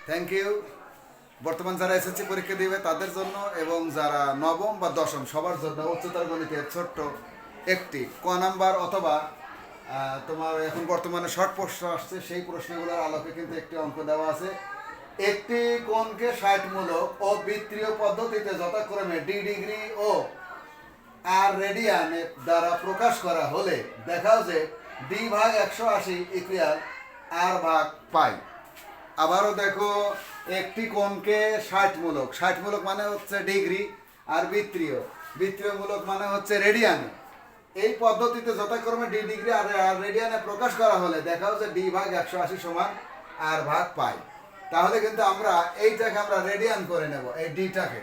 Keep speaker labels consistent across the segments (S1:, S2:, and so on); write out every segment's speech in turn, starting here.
S1: Thank you. বর্তমান যারা SSC পরীক্ষা দিবে তাদের জন্য এবং যারা নবম বা দশম সবার জন্য উচ্চতর গণিতের ছোট্ট একটি ক নাম্বার অথবা তোমার এখন বর্তমানে শর্ট প্রশ্ন আসছে, সেই প্রশ্নগুলোর আলোকে কিন্তু একটি অঙ্ক দেওয়া আছে। একটি কোণকে 60 ও বৃত্তীয় পদ্ধতিতে যথাক্রমে ডি ডিগ্রি ও আর রেডিয়ান দ্বারা প্রকাশ করা হলে দেখাও যে ডি ভাগ 180 ইকুয়াল আর ভাগ পাই। আবারও দেখো, একটি কোণকে 60 মানে হচ্ছে ডিগ্রি, আর বৃত্তীয় মানে হচ্ছে রেডিয়ান। এই পদ্ধতিতে যথাক্রমে ডি ডিগ্রি আর রেডিয়ানে প্রকাশ করা হলে দেখাও যে ডি ভাগ 180 সমান আর ভাগ পাই। তাহলে কিন্তু আমরা এইটাকে আমরা রেডিয়ান করে নেব, এই ডিটাকে।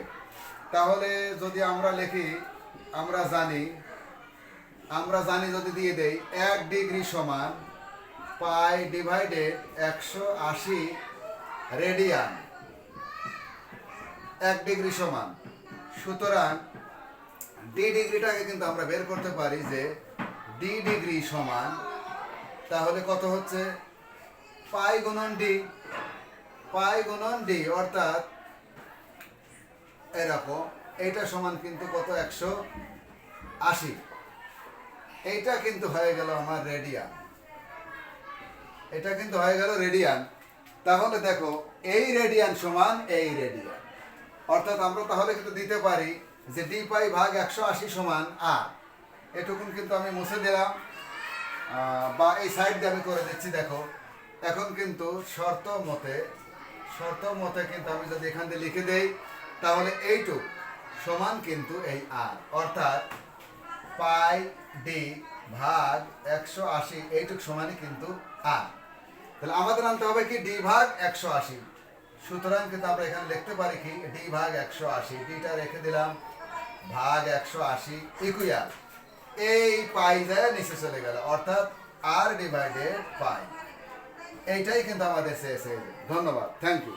S1: তাহলে যদি আমরা লিখি, আমরা জানি যদি দিয়ে দেই 1 ডিগ্রি সমান পাই ডিভাইডেড 180 রেডিয়ান, 1 ডিগ্রি সমান। সুতরাং ডি ডিগ্রিটাকে কিন্তু আমরা বের করতে পারি যে ডি ডিগ্রি সমান, তাহলে কত হচ্ছে পাই গুণন ডি, অর্থাৎ এরকম। এইটা সমান কিন্তু কত 180। এইটা কিন্তু হয়ে গেল আমার রেডিয়ান, এটা কিন্তু হয়ে গেল রেডিয়ান। তাহলে দেখো, এই রেডিয়ান সমান এই রেডিয়ান, অর্থাৎ আমরা তাহলে কিন্তু দিতে পারি যে ডি পাই ভাগ 180 সমান আর। এটুকুন কিন্তু আমি মুছে দিলাম, বা এই সাইড দিয়ে আমি করে দিচ্ছি। দেখো, এখন কিন্তু শর্ত মতে কিন্তু আমি যদি এখান দিয়ে লিখে দেই, তাহলে এইটুক সমান কিন্তু এই আর, অর্থাৎ পাই ডি ভাগ 180 এইটুক সমানই কিন্তু আর। তাহলে আমাদের আনতে হবে কি ডি ভাগ 180। সুতরাং কিন্তু আমরা এখানে লিখতে পারি কি ডি ভাগ 180, ডিটা রেখে দিলাম, ভাগ 180 ইকুয়াল এই পাই যায় নিচে চলে গেল, অর্থাৎ আর ডিভাইডেড পাই। এইটাই কিন্তু আমাদের শেষ। ধন্যবাদ, থ্যাংক ইউ।